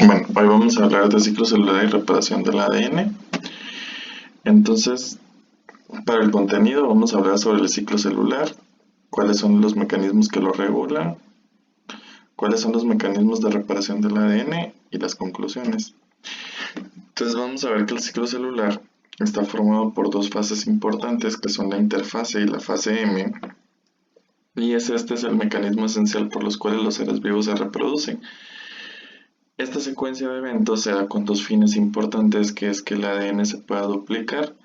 Bueno, hoy vamos a hablar de ciclo celular y reparación del ADN. Entonces, para el contenido vamos a hablar sobre el ciclo celular, cuáles son los mecanismos que lo regulan, cuáles son los mecanismos de reparación del ADN y las conclusiones. Entonces vamos a ver que el ciclo celular está formado por dos fases importantes que son la interfase y la fase M. Y este es el mecanismo esencial por los cuales los seres vivos se reproducen. Esta secuencia de eventos se da con dos fines importantes, que es que el ADN se pueda duplicar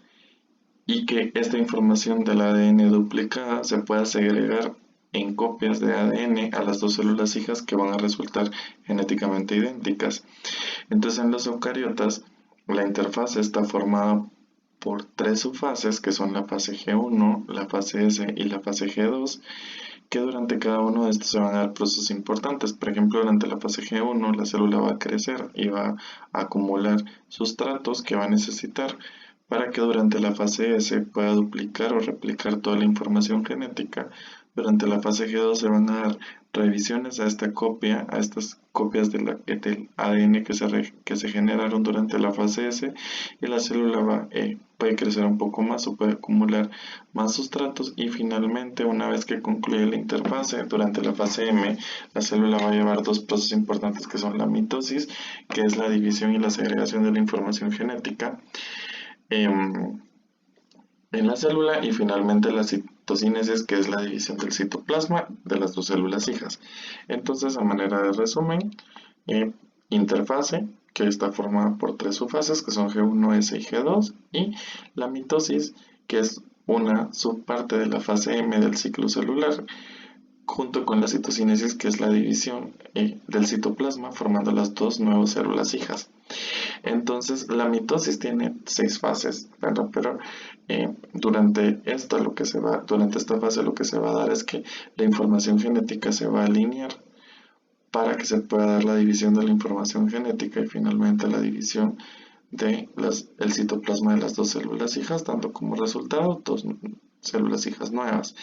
y que esta información del ADN duplicada se pueda segregar en copias de ADN a las dos células hijas que van a resultar genéticamente idénticas. Entonces en los eucariotas la interfase está formada por tres subfases que son la fase G1, la fase S y la fase G2, que durante cada uno de estos se van a dar procesos importantes. Por ejemplo, durante la fase G1 la célula va a crecer y va a acumular sustratos que va a necesitar para que durante la fase S pueda duplicar o replicar toda la información genética. Durante la fase G2 se van a dar revisiones a esta copia, a estas copias del ADN que se generaron durante la fase S, y la célula puede crecer un poco más o puede acumular más sustratos, y finalmente una vez que concluye la interfase durante la fase M, la célula va a llevar dos procesos importantes que son la mitosis, que es la división y la segregación de la información genética en la célula, y finalmente la citocinesis, que es la división del citoplasma de las dos células hijas. Entonces, a manera de resumen, interfase, que está formada por tres subfases que son G1, S y G2, y la mitosis, que es una subparte de la fase M del ciclo celular, junto con la citocinesis, que es la división del citoplasma, formando las dos nuevas células hijas. Entonces, la mitosis tiene 6 fases, ¿verdad? Pero durante esta fase lo que se va a dar es que la información genética se va a alinear para que se pueda dar la división de la información genética y finalmente la división del citoplasma de las dos células hijas, dando como resultado dos células hijas nuevas.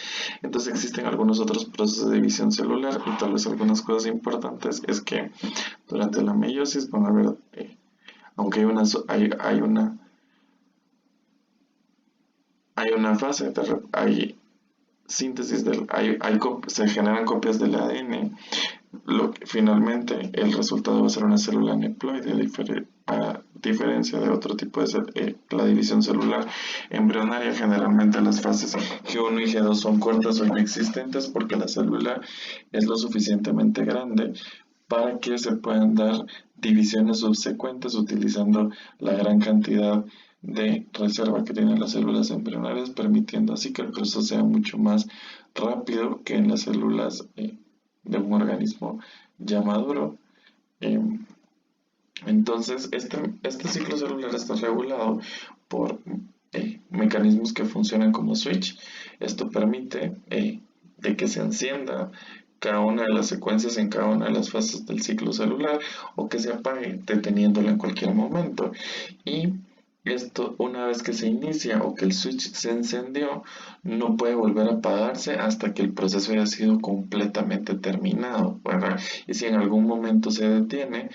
Entonces existen algunos otros procesos de división celular, y tal vez algunas cosas importantes es que durante la meiosis van a haber aunque hay una fase, hay síntesis, se generan copias del ADN, finalmente el resultado va a ser una célula aneuploide, a diferencia de otro tipo de la división celular embrionaria. Generalmente las fases G1 y G2 son cortas o inexistentes porque la célula es lo suficientemente grande para que se puedan dar divisiones subsecuentes utilizando la gran cantidad de reserva que tienen las células embrionarias, permitiendo así que el proceso sea mucho más rápido que en las células de un organismo ya maduro. Entonces, este ciclo celular está regulado por mecanismos que funcionan como switch. Esto permite de que se encienda cada una de las secuencias en cada una de las fases del ciclo celular, o que se apague deteniéndola en cualquier momento. Y esto, una vez que se inicia o que el switch se encendió, no puede volver a apagarse hasta que el proceso haya sido completamente terminado, ¿verdad? Y si en algún momento se detiene,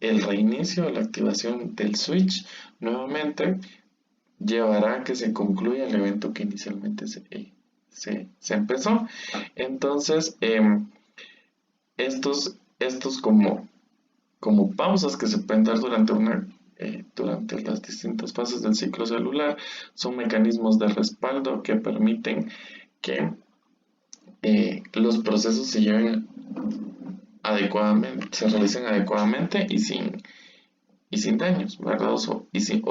el reinicio o la activación del switch nuevamente llevará a que se concluya el evento que inicialmente se empezó. Entonces, estos como pausas que se pueden dar durante las distintas fases del ciclo celular son mecanismos de respaldo que permiten que los procesos se lleven adecuadamente, se realicen adecuadamente y sin daños, ¿verdad? O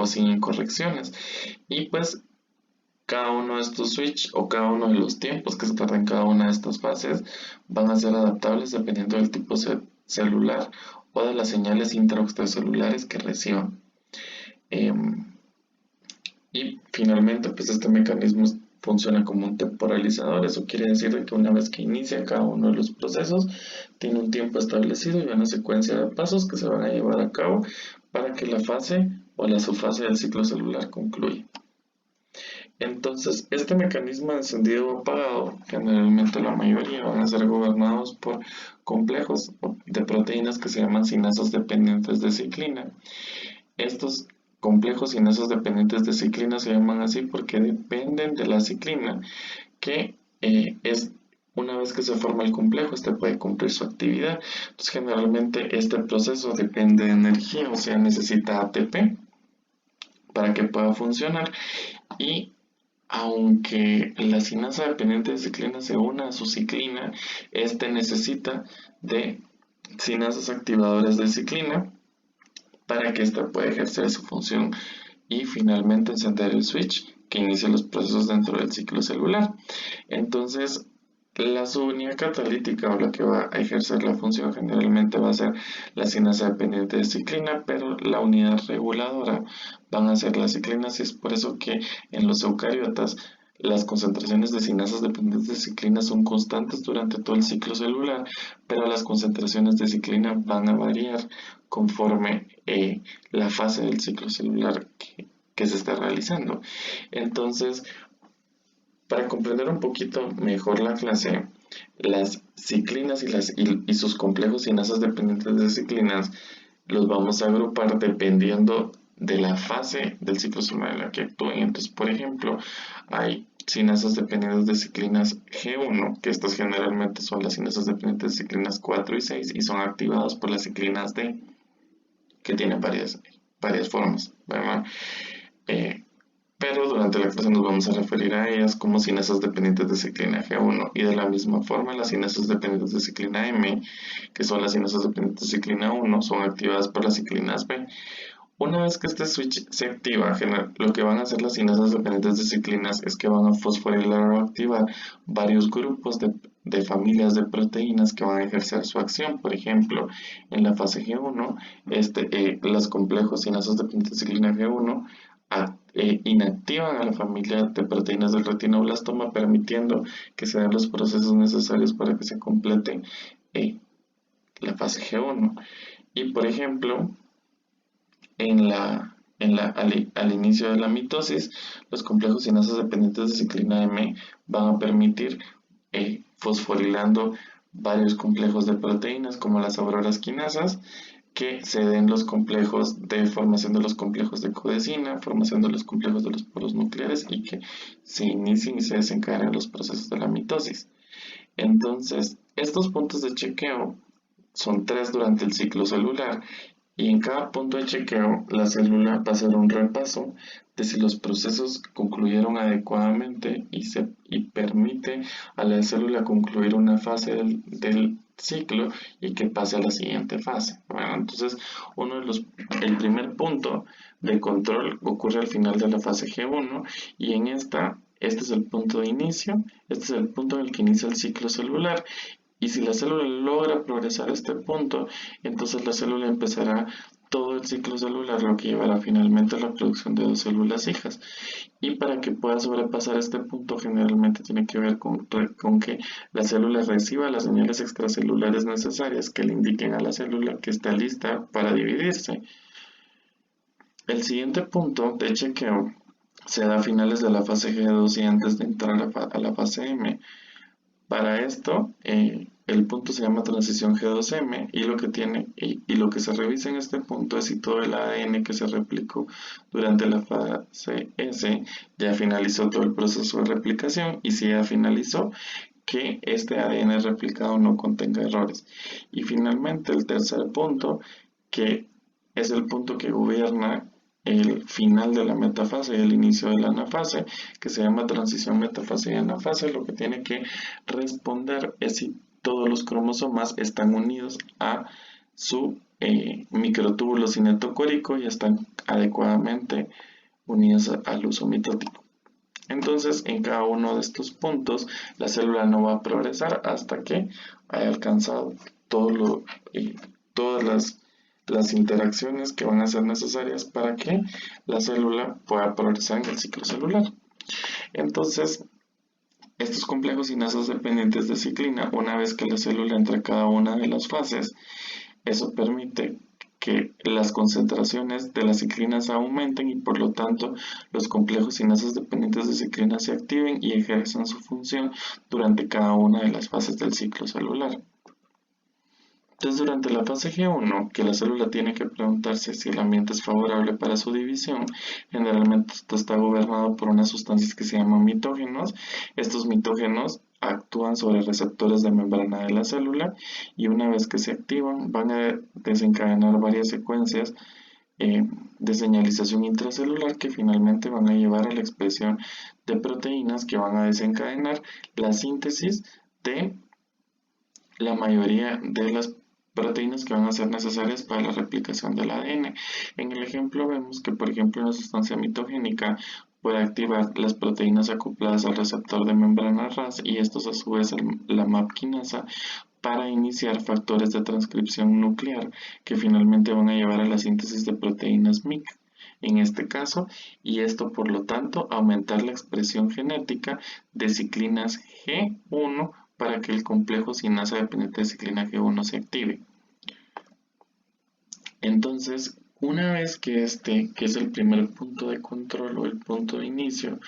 sin incorrecciones. Y pues cada uno de estos switch o cada uno de los tiempos que se tardan en cada una de estas fases van a ser adaptables dependiendo del tipo celular o de las señales intracelulares que reciban. Y finalmente, pues este mecanismo funciona como un temporalizador. Eso quiere decir que una vez que inicia cada uno de los procesos, tiene un tiempo establecido y una secuencia de pasos que se van a llevar a cabo para que la fase o la subfase del ciclo celular concluya. Entonces, este mecanismo de encendido o apagado, generalmente la mayoría van a ser gobernados por complejos de proteínas que se llaman sinasas dependientes de ciclina. Estos complejos sinasas dependientes de ciclina se llaman así porque dependen de la ciclina, que es una vez que se forma el complejo, este puede cumplir su actividad. Entonces, generalmente este proceso depende de energía, o sea, necesita ATP para que pueda funcionar. Y aunque la sinasa dependiente de ciclina se una a su ciclina, este necesita de sinasas activadoras de ciclina para que ésta pueda ejercer su función y finalmente encender el switch que inicia los procesos dentro del ciclo celular. Entonces, la subunidad catalítica o la que va a ejercer la función generalmente va a ser la sinasa dependiente de ciclina, pero la unidad reguladora van a ser las ciclinas y es por eso que en los eucariotas las concentraciones de sinasas dependientes de ciclina son constantes durante todo el ciclo celular, pero las concentraciones de ciclina van a variar conforme la fase del ciclo celular que se está realizando. Entonces, para comprender un poquito mejor la clase, las ciclinas y sus complejos sinasas dependientes de ciclinas los vamos a agrupar dependiendo de la fase del ciclo celular en la que actúen. Entonces, por ejemplo, hay sinasas dependientes de ciclinas G1, que estas generalmente son las sinasas dependientes de ciclinas 4 y 6 y son activadas por las ciclinas D, que tienen varias formas, ¿verdad? Pero durante la clase nos vamos a referir a ellas como sinasas dependientes de ciclina G1 y de la misma forma las sinasas dependientes de ciclina M, que son las sinasas dependientes de ciclina 1, son activadas por las ciclinas B. Una vez que este switch se activa, lo que van a hacer las sinasas dependientes de ciclinas es que van a fosforilar o activar varios grupos de familias de proteínas que van a ejercer su acción. Por ejemplo, en la fase G1, los complejos sinasas dependientes de ciclina G1 inactivan a la familia de proteínas del retinoblastoma, permitiendo que se den los procesos necesarios para que se complete la fase G1. Y por ejemplo, al inicio de la mitosis, los complejos sinasas dependientes de ciclina M van a permitir fosforilando varios complejos de proteínas como las auroras quinasas, que se den los complejos de formación de los complejos de codecina, formación de los complejos de los poros nucleares y que se inicien y se desencadenen los procesos de la mitosis. Entonces, estos puntos de chequeo son 3 durante el ciclo celular y en cada punto de chequeo la célula va a hacer un repaso de si los procesos concluyeron adecuadamente y permite a la célula concluir una fase del ciclo y que pase a la siguiente fase. Bueno, entonces el primer punto de control ocurre al final de la fase G1 y este es el punto de inicio, este es el punto en el que inicia el ciclo celular. Y si la célula logra progresar a este punto, entonces la célula empezará todo el ciclo celular, lo que llevará finalmente a la producción de 2 células hijas. Y para que pueda sobrepasar este punto, generalmente tiene que ver con que la célula reciba las señales extracelulares necesarias que le indiquen a la célula que está lista para dividirse. El siguiente punto de chequeo se da a finales de la fase G2 y antes de entrar a la fase M. Para esto, el punto se llama transición G2M y lo que se revisa en este punto es si todo el ADN que se replicó durante la fase S ya finalizó todo el proceso de replicación y si ya finalizó, que este ADN replicado no contenga errores. Y finalmente el tercer punto, que es el punto que gobierna el final de la metafase y el inicio de la anafase, que se llama transición metafase y anafase, lo que tiene que responder es si todos los cromosomas están unidos a su microtúbulo cinetocórico y están adecuadamente unidos al uso mitótico. Entonces, en cada uno de estos puntos, la célula no va a progresar hasta que haya alcanzado todas las interacciones que van a ser necesarias para que la célula pueda progresar en el ciclo celular. Entonces, estos complejos sinasas dependientes de ciclina, una vez que la célula entra a cada una de las fases, eso permite que las concentraciones de las ciclinas aumenten y por lo tanto los complejos sinasas dependientes de ciclina se activen y ejerzan su función durante cada una de las fases del ciclo celular. Entonces, durante la fase G1, que la célula tiene que preguntarse si el ambiente es favorable para su división, generalmente esto está gobernado por unas sustancias que se llaman mitógenos. Estos mitógenos actúan sobre receptores de membrana de la célula y una vez que se activan van a desencadenar varias secuencias de señalización intracelular que finalmente van a llevar a la expresión de proteínas que van a desencadenar la síntesis de la mayoría de las proteínas que van a ser necesarias para la replicación del ADN. En el ejemplo vemos que, por ejemplo, una sustancia mitogénica puede activar las proteínas acopladas al receptor de membrana RAS y estos a su vez la MAP quinasa para iniciar factores de transcripción nuclear que finalmente van a llevar a la síntesis de proteínas MYC en este caso, y esto por lo tanto aumentar la expresión genética de ciclinas G1 para que el complejo sinasa dependiente de ciclina G1 se active. Entonces, una vez que que es el primer punto de control o el punto de inicio,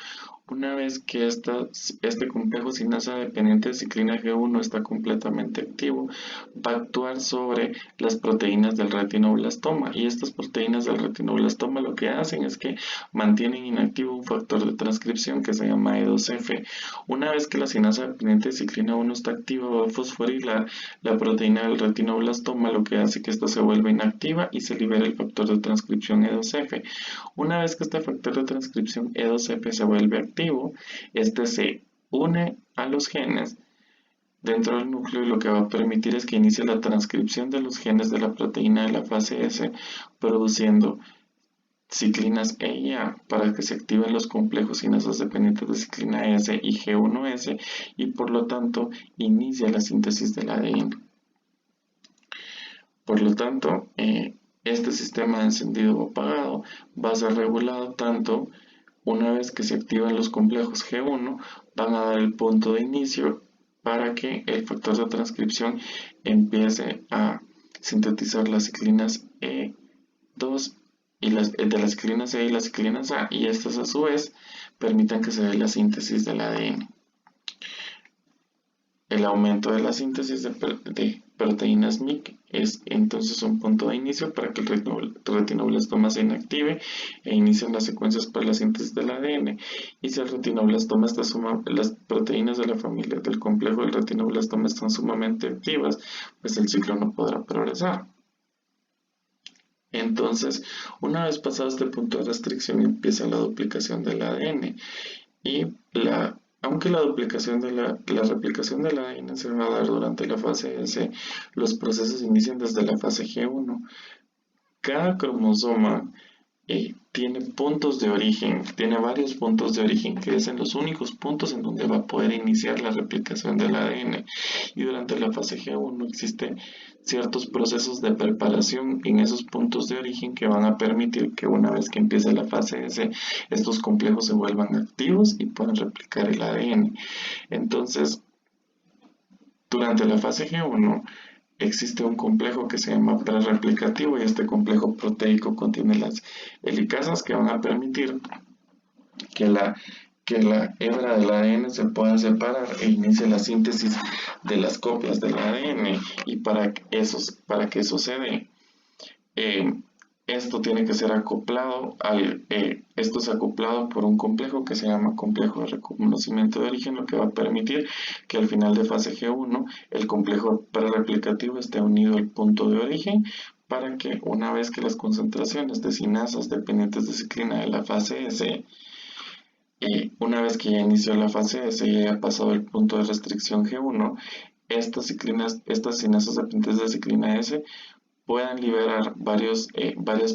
una vez que este complejo sinasa dependiente de ciclina G1 está completamente activo, va a actuar sobre las proteínas del retinoblastoma y estas proteínas del retinoblastoma lo que hacen es que mantienen inactivo un factor de transcripción que se llama E2F. Una vez que la sinasa dependiente de ciclina 1 está activa, va a fosforilar la proteína del retinoblastoma, lo que hace que esta se vuelva inactiva y se libera el factor de transcripción E2F. Una vez que este factor de transcripción E2F se vuelve activo, este se une a los genes dentro del núcleo y lo que va a permitir es que inicie la transcripción de los genes de la proteína de la fase S, produciendo ciclinas E y A para que se activen los complejos sinasas dependientes de ciclina S y G1S y por lo tanto inicia la síntesis del ADN. Por lo tanto, este sistema de encendido o apagado va a ser regulado tanto una vez que se activan los complejos G1, van a dar el punto de inicio para que el factor de transcripción empiece a sintetizar las ciclinas E2 y de las ciclinas E y las ciclinas A, y estas a su vez permitan que se dé la síntesis del ADN. El aumento de la síntesis de proteínas MYC es entonces un punto de inicio para que el retinoblastoma se inactive e inicien las secuencias para la síntesis del ADN. Y si el retinoblastoma está las proteínas de la familia del complejo del retinoblastoma están sumamente activas, pues el ciclo no podrá progresar. Entonces, una vez pasado este punto de restricción, empieza la duplicación del ADN y aunque la replicación del ADN se va a dar durante la fase S, los procesos inician desde la fase G1. Cada cromosoma tiene puntos de origen, tiene varios puntos de origen que son los únicos puntos en donde va a poder iniciar la replicación del ADN. Y durante la fase G1 existen ciertos procesos de preparación en esos puntos de origen que van a permitir que una vez que empiece la fase S, estos complejos se vuelvan activos y puedan replicar el ADN. Entonces, durante la fase G1, existe un complejo que se llama prereplicativo y este complejo proteico contiene las helicasas que van a permitir que la hebra del ADN se pueda separar e inicie la síntesis de las copias del ADN y para que eso se dé, esto tiene que ser acoplado esto es acoplado por un complejo que se llama complejo de reconocimiento de origen, lo que va a permitir que al final de fase G1 el complejo prereplicativo esté unido al punto de origen para que una vez que las concentraciones de sinasas dependientes de ciclina de la fase S, una vez que ya inició la fase S y haya pasado el punto de restricción G1, estas sinasas dependientes de ciclina S puedan liberar varias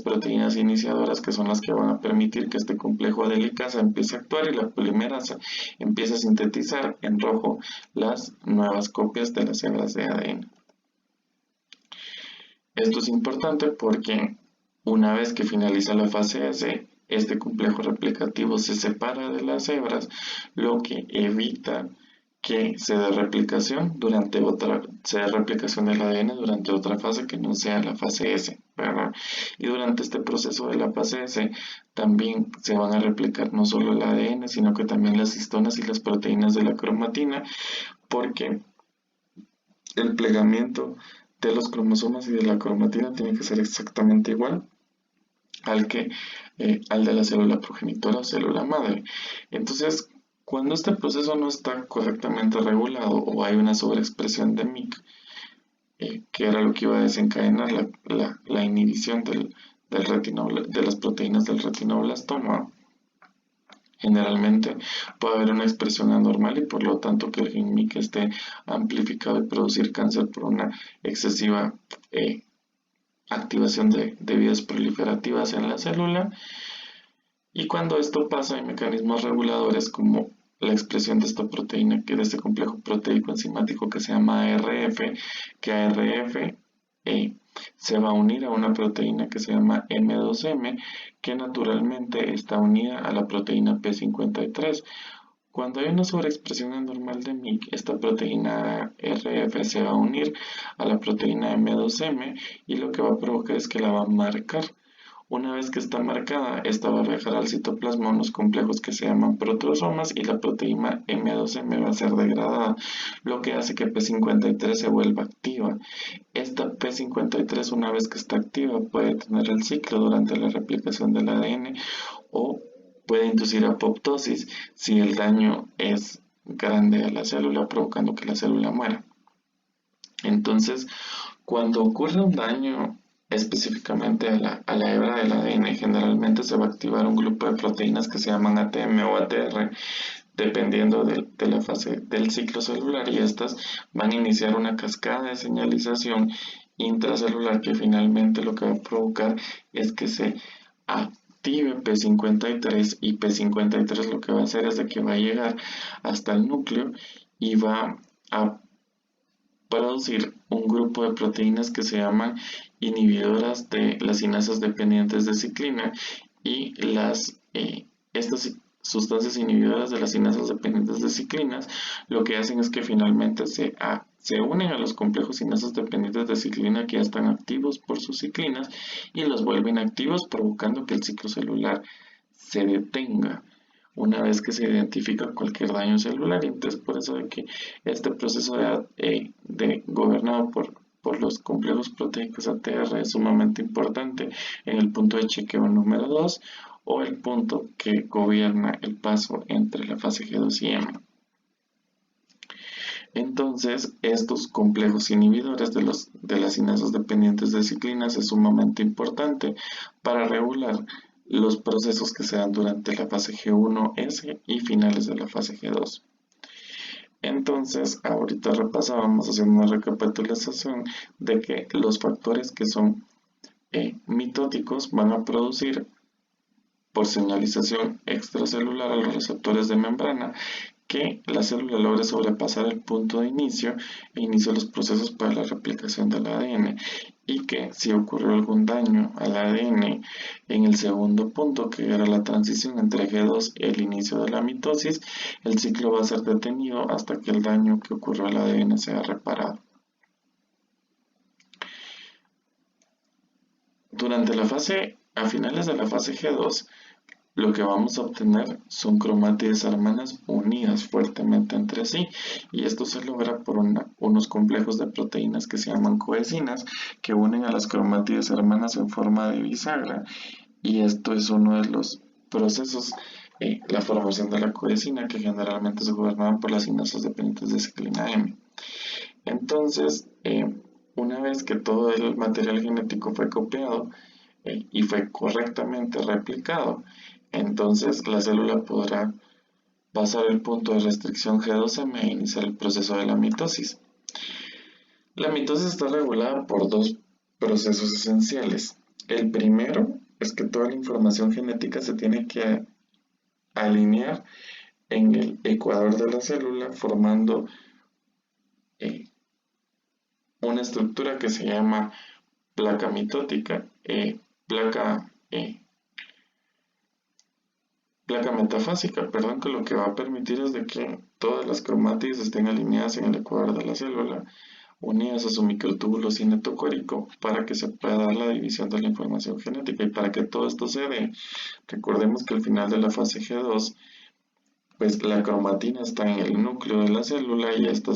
proteínas iniciadoras que son las que van a permitir que este complejo de helicasa empiece a actuar y la polimerasa empiece a sintetizar en rojo las nuevas copias de las hebras de ADN. Esto es importante porque una vez que finaliza la fase S, este complejo replicativo se separa de las hebras, lo que evita que se dé replicación del ADN durante otra fase que no sea la fase S, ¿verdad? Y durante este proceso de la fase S también se van a replicar no solo el ADN, sino que también las histonas y las proteínas de la cromatina, porque el plegamiento de los cromosomas y de la cromatina tiene que ser exactamente igual al de la célula progenitora o célula madre. Entonces, cuando este proceso no está correctamente regulado o hay una sobreexpresión de MYC, que era lo que iba a desencadenar la inhibición de las proteínas del retinoblastoma, generalmente puede haber una expresión anormal y por lo tanto que el gen MYC esté amplificado y producir cáncer por una excesiva activación de vías proliferativas en la célula. Y cuando esto pasa, hay mecanismos reguladores como la expresión de esta proteína, que de este complejo proteico enzimático que se llama ARF, que ARF se va a unir a una proteína que se llama M2M, que naturalmente está unida a la proteína P53. Cuando hay una sobreexpresión anormal de MYC, esta proteína RF se va a unir a la proteína M2M y lo que va a provocar es que la va a marcar. Una vez que está marcada, esta va a viajar al citoplasma unos complejos que se llaman proteosomas y la proteína M2M va a ser degradada, lo que hace que P53 se vuelva activa. Esta P53, una vez que está activa, puede tener el ciclo durante la replicación del ADN o puede inducir apoptosis si el daño es grande a la célula, provocando que la célula muera. Entonces, cuando ocurre un daño específicamente a la hebra del ADN, generalmente se va a activar un grupo de proteínas que se llaman ATM o ATR, dependiendo de la fase del ciclo celular, y estas van a iniciar una cascada de señalización intracelular que finalmente lo que va a provocar es que se active P53, y P53 lo que va a hacer es de que va a llegar hasta el núcleo y va a producir un grupo de proteínas que se llaman inhibidoras de las cinasas dependientes de ciclina, y estas sustancias inhibidoras de las cinasas dependientes de ciclinas lo que hacen es que finalmente se unen a los complejos cinasas dependientes de ciclina que ya están activos por sus ciclinas y los vuelven activos, provocando que el ciclo celular se detenga una vez que se identifica cualquier daño celular. Y entonces por eso de que este proceso gobernado por los complejos proteicos ATR es sumamente importante en el punto de chequeo número 2 o el punto que gobierna el paso entre la fase G2 y M. Entonces, estos complejos inhibidores de las cinasas dependientes de ciclinas es sumamente importante para regular los procesos que se dan durante la fase G1S y finales de la fase G2. Entonces, ahorita repasábamos haciendo una recapitulación de que los factores que son mitóticos van a producir por señalización extracelular a los receptores de membrana que la célula logre sobrepasar el punto de inicio e inicie los procesos para la replicación del ADN, y que si ocurrió algún daño al ADN en el segundo punto, que era la transición entre G2 y el inicio de la mitosis, el ciclo va a ser detenido hasta que el daño que ocurrió al ADN sea reparado. A finales de la fase G2, lo que vamos a obtener son cromátides hermanas unidas fuertemente entre sí, y esto se logra por unos complejos de proteínas que se llaman coecinas, que unen a las cromátides hermanas en forma de bisagra, y esto es uno de los procesos, la formación de la coecina, que generalmente es gobernada por las cinasas dependientes de ciclina M. Entonces, una vez que todo el material genético fue copiado y fue correctamente replicado, entonces la célula podrá pasar el punto de restricción G2M e iniciar el proceso de la mitosis. La mitosis está regulada por dos procesos esenciales. El primero es que toda la información genética se tiene que alinear en el ecuador de la célula, formando una estructura que se llama placa mitótica, placa metafásica, perdón, que lo que va a permitir es de que todas las cromátides estén alineadas en el ecuador de la célula, unidas a su microtúbulo cinetocórico para que se pueda dar la división de la información genética. Y para que todo esto se dé, recordemos que al final de la fase G2, pues la cromatina está en el núcleo de la célula y esta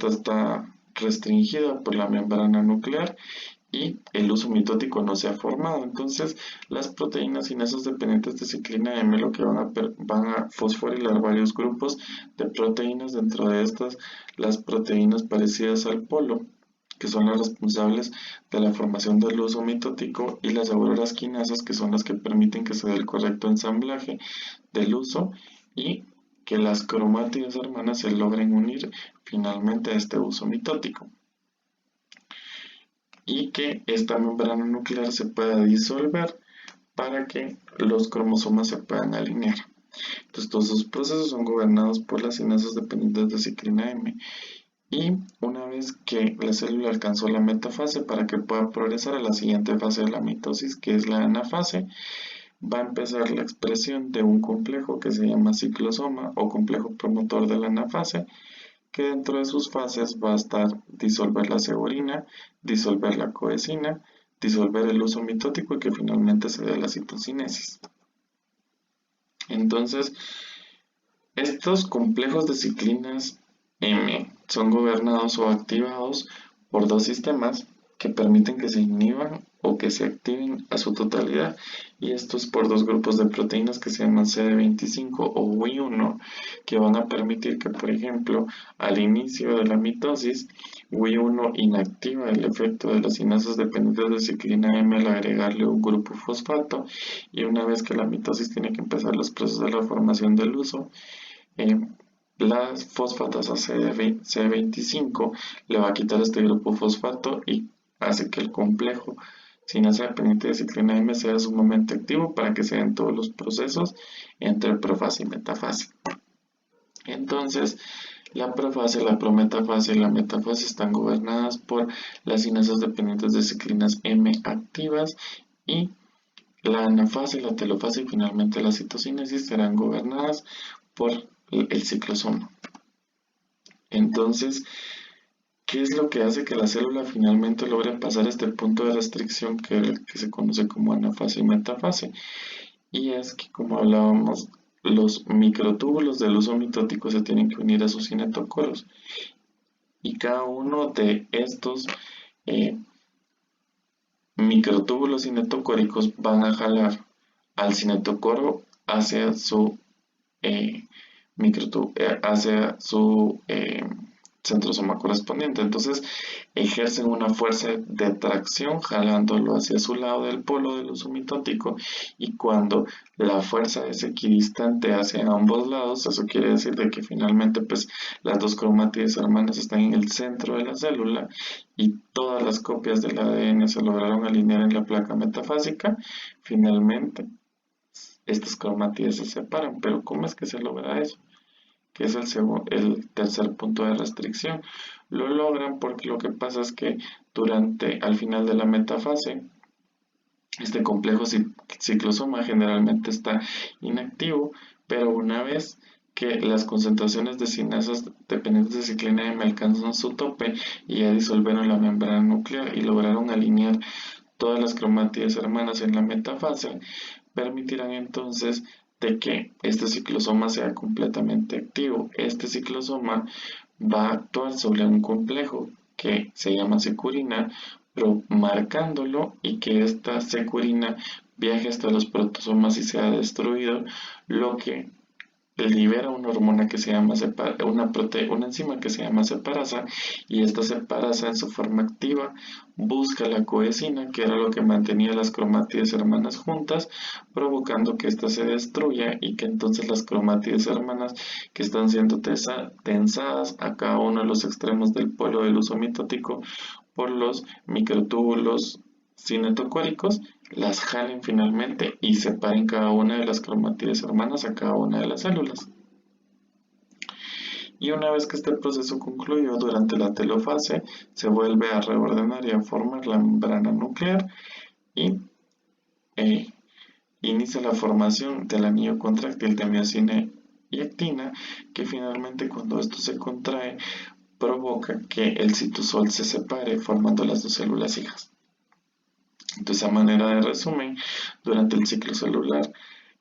está restringida por la membrana nuclear y el uso mitótico no se ha formado. Entonces, las proteínas cinesas dependientes de ciclina M lo que van a fosforilar varios grupos de proteínas, dentro de estas las proteínas parecidas al polo, que son las responsables de la formación del uso mitótico, y las auroras quinasas, que son las que permiten que se dé el correcto ensamblaje del uso y que las cromátides hermanas se logren unir finalmente a este uso mitótico, y que esta membrana nuclear se pueda disolver para que los cromosomas se puedan alinear. Entonces, todos esos procesos son gobernados por las cinasas dependientes de ciclina M. Y una vez que la célula alcanzó la metafase, para que pueda progresar a la siguiente fase de la mitosis, que es la anafase, va a empezar la expresión de un complejo que se llama ciclosoma o complejo promotor de la anafase, que dentro de sus fases va a estar disolver la ceborina, disolver la coesina, disolver el uso mitótico y que finalmente se dé la citocinesis. Entonces, estos complejos de ciclinas M son gobernados o activados por dos sistemas que permiten que se inhiban o que se activen a su totalidad, y esto es por dos grupos de proteínas que se llaman CD25 o Wi1, que van a permitir que, por ejemplo, al inicio de la mitosis, Wi1 inactiva el efecto de las cinasas dependientes de ciclina M al agregarle un grupo fosfato, y una vez que la mitosis tiene que empezar los procesos de la formación del uso, las fosfatasa CD25 le va a quitar este grupo fosfato y hace que el complejo cinasa dependiente de ciclina M sea sumamente activo para que se den todos los procesos entre profase y metafase. Entonces, la profase, la prometafase y la metafase están gobernadas por las cinasas dependientes de ciclinas M activas, y la anafase, la telofase y finalmente la citocinesis serán gobernadas por el ciclosoma. Entonces, ¿qué es lo que hace que la célula finalmente logre pasar este punto de restricción que se conoce como anafase y metafase? Y es que, como hablábamos, los microtúbulos del uso mitótico se tienen que unir a sus cinetocoros, y cada uno de estos microtúbulos cinetocóricos van a jalar al cinetocoro hacia su hacia su centrosoma correspondiente. Entonces ejercen una fuerza de tracción jalándolo hacia su lado del polo del uso mitótico, y cuando la fuerza es equidistante hacia ambos lados, eso quiere decir de que finalmente pues las dos cromátides hermanas están en el centro de la célula y todas las copias del ADN se lograron alinear en la placa metafásica, finalmente estas cromátides se separan. Pero ¿cómo es que se logra eso? Que es el tercer punto de restricción. Lo logran porque lo que pasa es que al final de la metafase, este complejo ciclosoma generalmente está inactivo, pero una vez que las concentraciones de cinasas dependientes de ciclina M alcanzan su tope y ya disolvieron la membrana nuclear y lograron alinear todas las cromátides hermanas en la metafase, permitirán entonces de que este ciclosoma sea completamente activo. Este ciclosoma va a actuar sobre un complejo que se llama securina, pero marcándolo, y que esta securina viaje hasta los protosomas y sea destruido, lo que libera una hormona que se llama una enzima que se llama separasa, y esta separasa en su forma activa busca la coesina, que era lo que mantenía las cromátides hermanas juntas, provocando que ésta se destruya y que entonces las cromátides hermanas, que están siendo tensadas a cada uno de los extremos del polo del uso mitótico por los microtúbulos cinetocóricos, las jalen finalmente y separen cada una de las cromátides hermanas a cada una de las células. Y una vez que este proceso concluyó, durante la telofase se vuelve a reordenar y a formar la membrana nuclear, y inicia la formación del anillo contráctil de miocine y actina, que finalmente cuando esto se contrae provoca que el citosol se separe formando las dos células hijas. Entonces, a manera de resumen, durante el ciclo celular,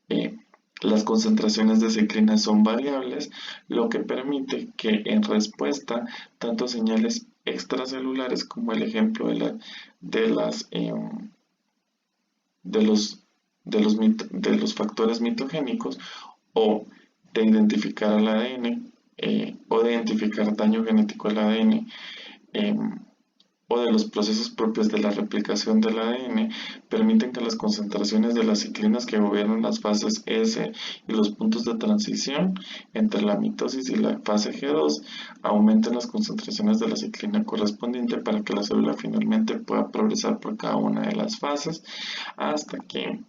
eh, las concentraciones de ciclina son variables, lo que permite que en respuesta tanto señales extracelulares como el ejemplo de, las, de los factores mitogénicos o de identificar al ADN o de identificar daño genético al ADN o de los procesos propios de la replicación del ADN permiten que las concentraciones de las ciclinas que gobiernan las fases S y los puntos de transición entre la mitosis y la fase G2 aumenten las concentraciones de la ciclina correspondiente para que la célula finalmente pueda progresar por cada una de las fases hasta que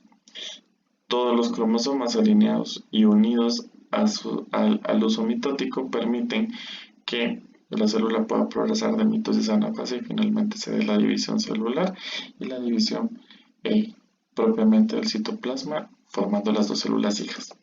todos los cromosomas alineados y unidos al uso mitótico permiten que la célula pueda progresar de mitosis a anafase y finalmente se dé la división celular y la división propiamente del citoplasma formando las dos células hijas.